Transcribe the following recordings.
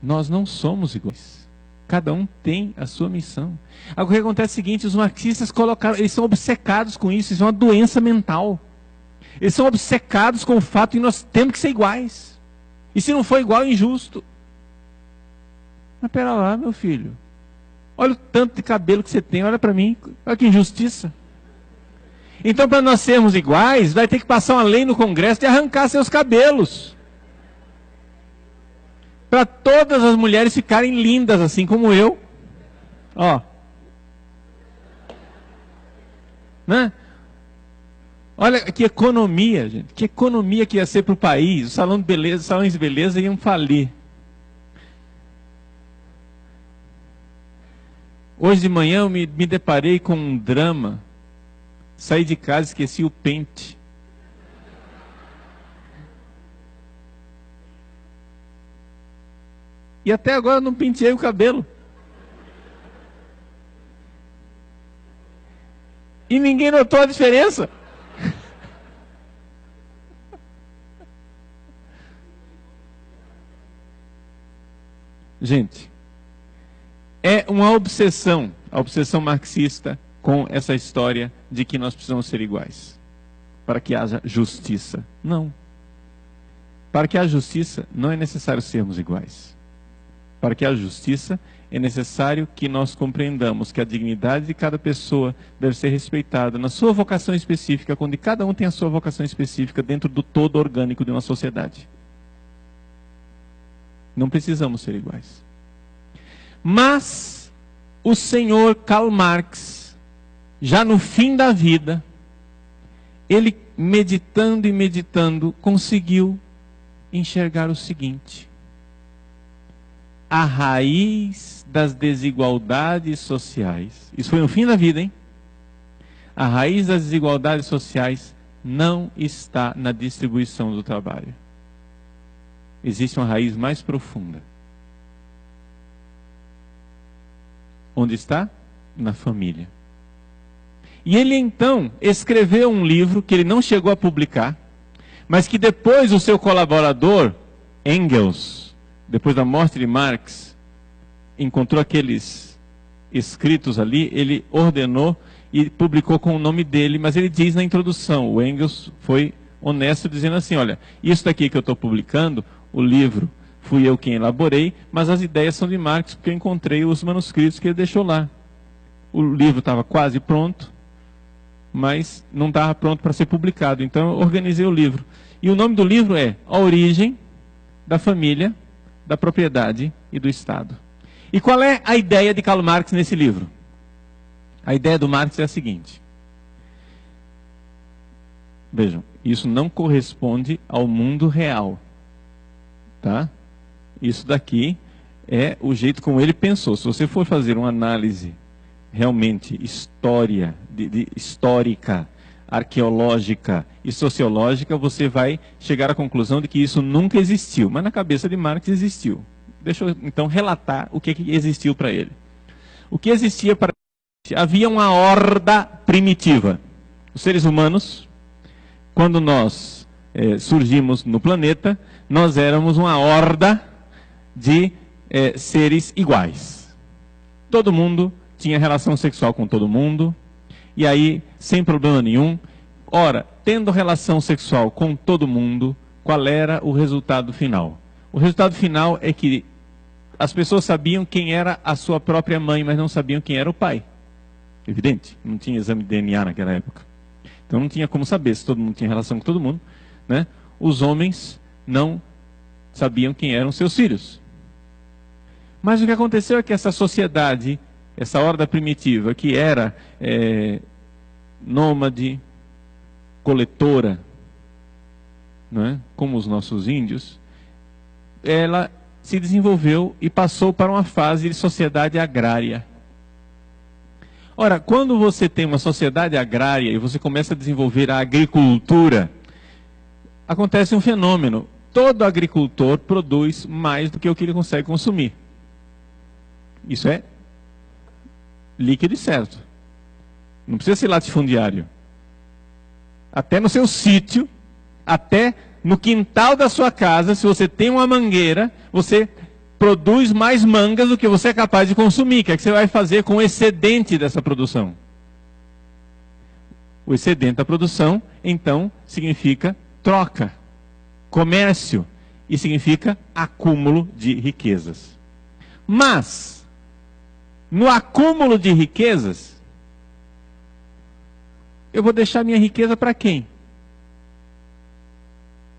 Nós não somos iguais. Cada um tem a sua missão. Agora, o que acontece é o seguinte, os marxistas eles são obcecados com isso, isso é uma doença mental. Eles são obcecados com o fato de nós temos que ser iguais. E se não for igual, é injusto. Mas pera lá, meu filho. Olha o tanto de cabelo que você tem, olha para mim. Olha que injustiça. Então, para nós sermos iguais, vai ter que passar uma lei no Congresso de arrancar seus cabelos. Para todas as mulheres ficarem lindas, assim como eu. Ó. Né? Olha que economia, gente. Que economia que ia ser para o país. Os salões de beleza iam falir. Hoje de manhã eu me deparei com um drama. Saí de casa e esqueci o pente. E até agora eu não penteei o cabelo. E ninguém notou a diferença. Gente, é uma obsessão, a obsessão marxista com essa história de que nós precisamos ser iguais, para que haja justiça. Não. Para que haja justiça, não é necessário sermos iguais. Para que haja justiça, é necessário que nós compreendamos que a dignidade de cada pessoa deve ser respeitada na sua vocação específica, quando cada um tem a sua vocação específica dentro do todo orgânico de uma sociedade. Não precisamos ser iguais. Mas o senhor Karl Marx, já no fim da vida, ele meditando e meditando, conseguiu enxergar o seguinte: a raiz das desigualdades sociais, isso foi no fim da vida, hein? A raiz das desigualdades sociais não está na distribuição do trabalho. Existe uma raiz mais profunda. Onde está? Na família. E ele então escreveu um livro que ele não chegou a publicar, mas que depois o seu colaborador, Engels, depois da morte de Marx, encontrou aqueles escritos ali, ele ordenou e publicou com o nome dele, mas ele diz na introdução, o Engels foi honesto dizendo assim, olha, isso daqui que eu estou publicando, o livro, fui eu quem elaborei, mas as ideias são de Marx, porque eu encontrei os manuscritos que ele deixou lá. O livro estava quase pronto, mas não estava pronto para ser publicado, então eu organizei o livro. E o nome do livro é A Origem da Família, da Propriedade e do Estado. E qual é a ideia de Karl Marx nesse livro? A ideia do Marx é a seguinte. Vejam, isso não corresponde ao mundo real. Tá? Isso daqui é o jeito como ele pensou. Se você for fazer uma análise realmente histórica, arqueológica e sociológica, você vai chegar à conclusão de que isso nunca existiu. Mas na cabeça de Marx existiu. Deixa eu então relatar o que existiu para ele. O que existia para ele? Havia uma horda primitiva. Os seres humanos, quando nós surgimos no planeta, nós éramos uma horda de seres iguais. Todo mundo tinha relação sexual com todo mundo, e aí, sem problema nenhum. Ora, tendo relação sexual com todo mundo, qual era o resultado final? O resultado final é que as pessoas sabiam quem era a sua própria mãe, mas não sabiam quem era o pai. Evidente, não tinha exame de DNA naquela época. Então não tinha como saber se todo mundo tinha relação com todo mundo, né? Os homens não sabiam quem eram seus filhos. Mas o que aconteceu é que essa sociedade, essa horda primitiva, que era nômade, coletora, não é? Como os nossos índios, ela se desenvolveu e passou para uma fase de sociedade agrária. Ora, quando você tem uma sociedade agrária e você começa a desenvolver a agricultura, acontece um fenômeno. Todo agricultor produz mais do que o que ele consegue consumir. Isso é líquido e certo. Não precisa ser latifundiário. Até no seu sítio, até no quintal da sua casa, se você tem uma mangueira, você produz mais mangas do que você é capaz de consumir. O que é que você vai fazer com o excedente dessa produção? O excedente da produção, então, significa troca, comércio, e significa acúmulo de riquezas. Mas, no acúmulo de riquezas, eu vou deixar minha riqueza para quem?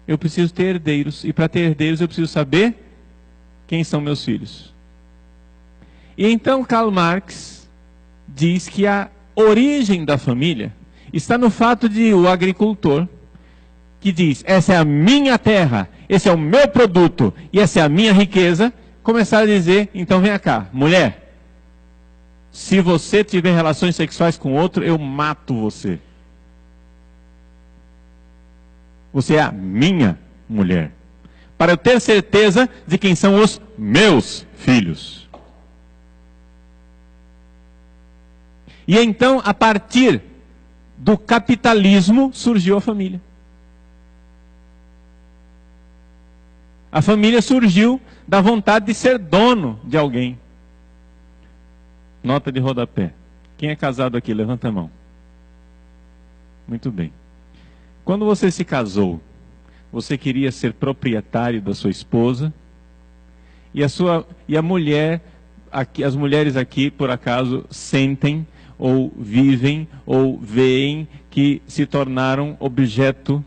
Eu preciso ter herdeiros, e para ter herdeiros eu preciso saber quem são meus filhos. E então Karl Marx diz que a origem da família está no fato de o agricultor, que diz, essa é a minha terra, esse é o meu produto, e essa é a minha riqueza, começar a dizer, então venha cá, mulher, se você tiver relações sexuais com outro, eu mato você. Você é a minha mulher. Para eu ter certeza de quem são os meus filhos. E então, a partir do capitalismo, surgiu a família. A família surgiu da vontade de ser dono de alguém. Nota de rodapé. Quem é casado aqui? Levanta a mão. Muito bem. Quando você se casou, você queria ser proprietário da sua esposa, e a mulher, aqui, as mulheres aqui, por acaso, sentem, ou vivem, ou veem que se tornaram objeto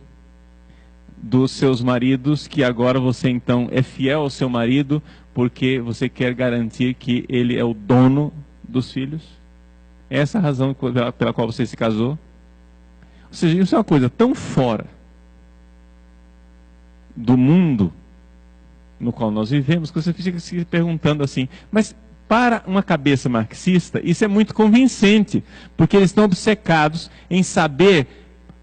dos seus maridos, que agora você então é fiel ao seu marido, porque você quer garantir que ele é o dono dos filhos? É essa a razão pela qual você se casou? Ou seja, isso é uma coisa tão fora do mundo no qual nós vivemos, que você fica se perguntando assim, mas para uma cabeça marxista, isso é muito convincente, porque eles estão obcecados em saber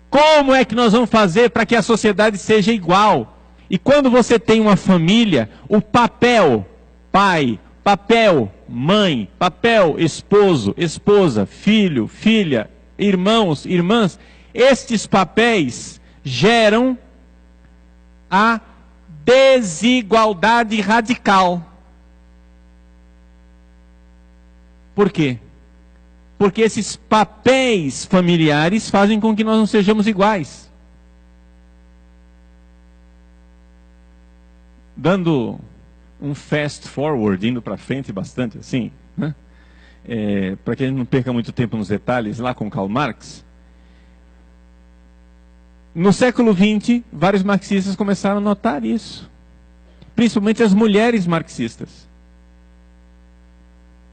como é que nós vamos fazer para que a sociedade seja igual. E quando você tem uma família, o papel pai, papel mãe, papel esposo, esposa, filho, filha, irmãos, irmãs, estes papéis geram a desigualdade radical. Por quê? Porque esses papéis familiares fazem com que nós não sejamos iguais. Dando um fast forward, indo para frente bastante assim, né? Para que a gente não perca muito tempo nos detalhes, lá com Karl Marx. No século XX, vários marxistas começaram a notar isso. Principalmente as mulheres marxistas.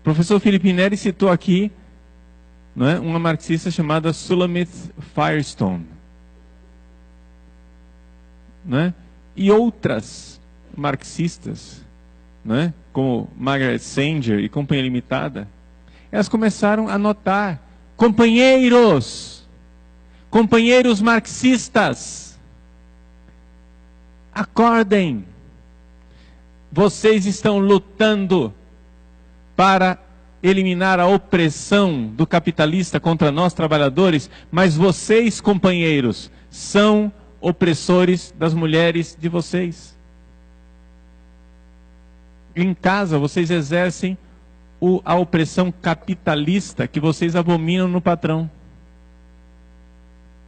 O professor Felipe Neri citou aqui, não é, uma marxista chamada Shulamith Firestone. Não é? E outras marxistas, não é, como Margaret Sanger e Companhia Limitada, elas começaram a notar, companheiros marxistas, acordem, vocês estão lutando para eliminar a opressão do capitalista contra nós trabalhadores, mas vocês, companheiros, são opressores das mulheres de vocês. Em casa, vocês exercem a opressão capitalista que vocês abominam no patrão.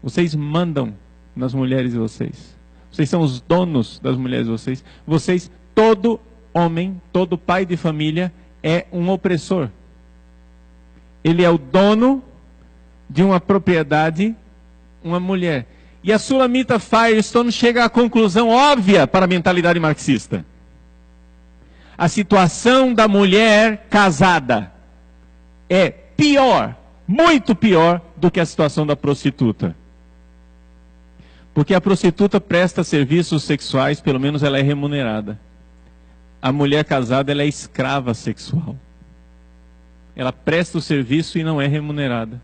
Vocês mandam nas mulheres de vocês. Vocês são os donos das mulheres de vocês. Vocês, todo homem, todo pai de família é um opressor. Ele é o dono de uma propriedade, uma mulher. E a Shulamith Firestone chega à conclusão óbvia para a mentalidade marxista. A situação da mulher casada é pior, muito pior do que a situação da prostituta. Porque a prostituta presta serviços sexuais, pelo menos ela é remunerada. A mulher casada, ela é escrava sexual. Ela presta o serviço e não é remunerada.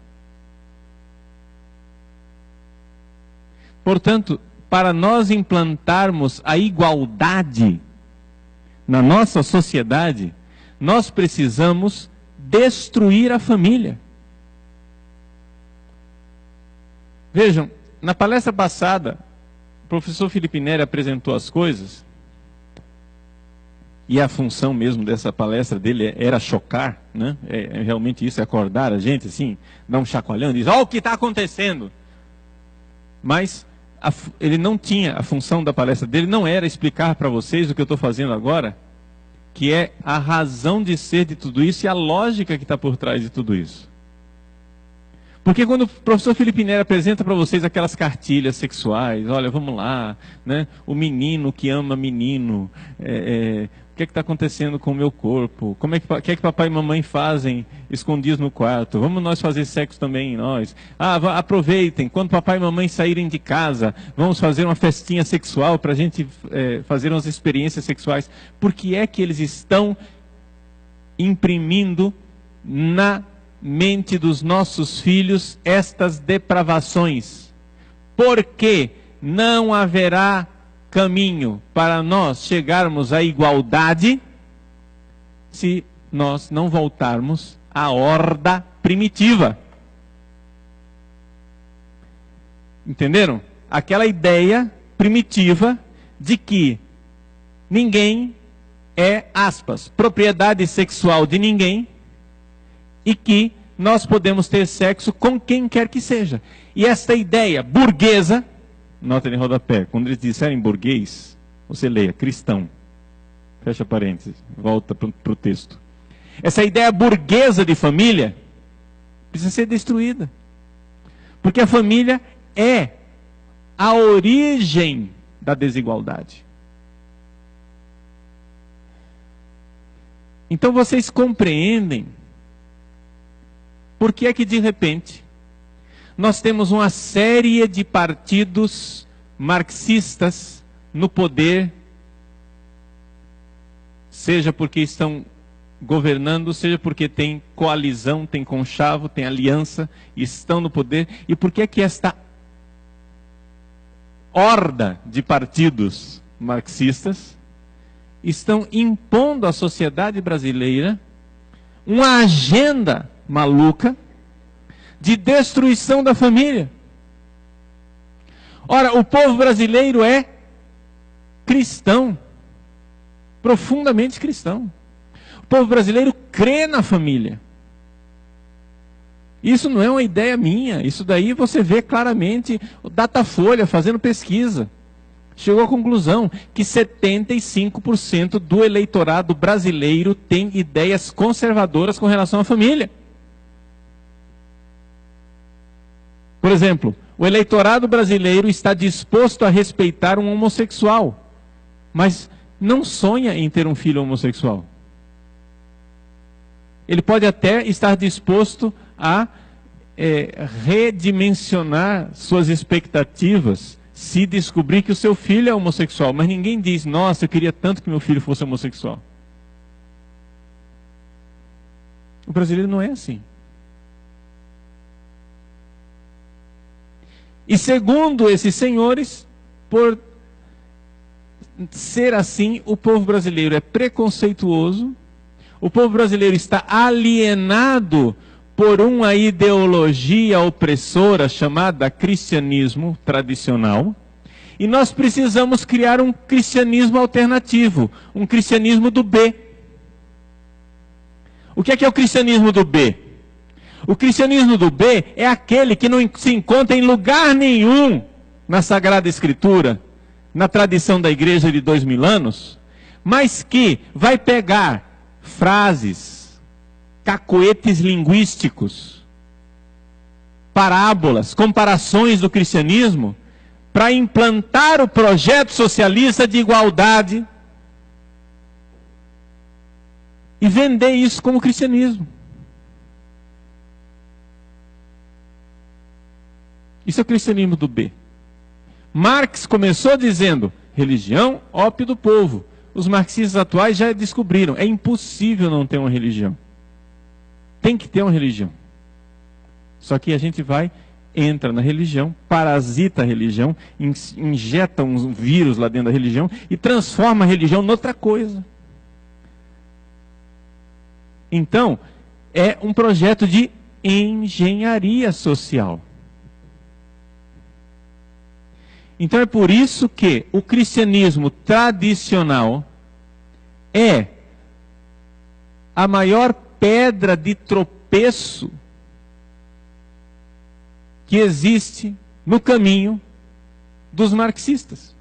Portanto, para nós implantarmos a igualdade na nossa sociedade, nós precisamos destruir a família. Vejam, na palestra passada, o professor Felipe Neri apresentou as coisas e a função mesmo dessa palestra dele era chocar, né? Realmente isso, é acordar a gente assim, dar um chacoalhão, diz, ó, o que está acontecendo. Mas ele não tinha, a função da palestra dele não era explicar para vocês o que eu estou fazendo agora, que é a razão de ser de tudo isso e a lógica que está por trás de tudo isso. Porque quando o professor Felipe Neri apresenta para vocês aquelas cartilhas sexuais, olha, vamos lá, né? O menino que ama menino, o que está acontecendo com o meu corpo? O que é que papai e mamãe fazem escondidos no quarto? Vamos nós fazer sexo também, nós. Aproveitem, quando papai e mamãe saírem de casa, vamos fazer uma festinha sexual para a gente fazer umas experiências sexuais. Por que é que eles estão imprimindo na mente dos nossos filhos estas depravações? Porque não haverá caminho para nós chegarmos à igualdade se nós não voltarmos à horda primitiva. Entenderam? Aquela ideia primitiva de que ninguém é, aspas, propriedade sexual de ninguém, e que nós podemos ter sexo com quem quer que seja. E esta ideia burguesa, nota de rodapé, quando eles disserem burguês, você leia, cristão. Fecha parênteses, volta para o texto. Essa ideia burguesa de família precisa ser destruída. Porque a família é a origem da desigualdade. Então vocês compreendem por que é que de repente nós temos uma série de partidos marxistas no poder, seja porque estão governando, seja porque tem coalizão, tem conchavo, tem aliança, estão no poder, e por que é que esta horda de partidos marxistas estão impondo à sociedade brasileira uma agenda maluca de destruição da família. Ora, o povo brasileiro é cristão, profundamente cristão. O povo brasileiro crê na família. Isso não é uma ideia minha, isso daí você vê claramente o Datafolha fazendo pesquisa. Chegou à conclusão que 75% do eleitorado brasileiro tem ideias conservadoras com relação à família. Por exemplo, o eleitorado brasileiro está disposto a respeitar um homossexual, mas não sonha em ter um filho homossexual. Ele pode até estar disposto a redimensionar suas expectativas se descobrir que o seu filho é homossexual, mas ninguém diz, nossa, eu queria tanto que meu filho fosse homossexual. O brasileiro não é assim. E segundo esses senhores, por ser assim, o povo brasileiro é preconceituoso, o povo brasileiro está alienado por uma ideologia opressora chamada cristianismo tradicional, e nós precisamos criar um cristianismo alternativo, um cristianismo do B. O que é o cristianismo do B? O cristianismo do B é aquele que não se encontra em lugar nenhum na Sagrada Escritura, na tradição da igreja de 2000 anos, mas que vai pegar frases, cacoetes linguísticos, parábolas, comparações do cristianismo, para implantar o projeto socialista de igualdade e vender isso como cristianismo. Isso é o cristianismo do B. Marx começou dizendo, religião, ópio do povo. Os marxistas atuais já descobriram, é impossível não ter uma religião. Tem que ter uma religião. Só que a gente entra na religião, parasita a religião, injeta um vírus lá dentro da religião e transforma a religião noutra coisa. Então, é um projeto de engenharia social. Então é por isso que o cristianismo tradicional é a maior pedra de tropeço que existe no caminho dos marxistas.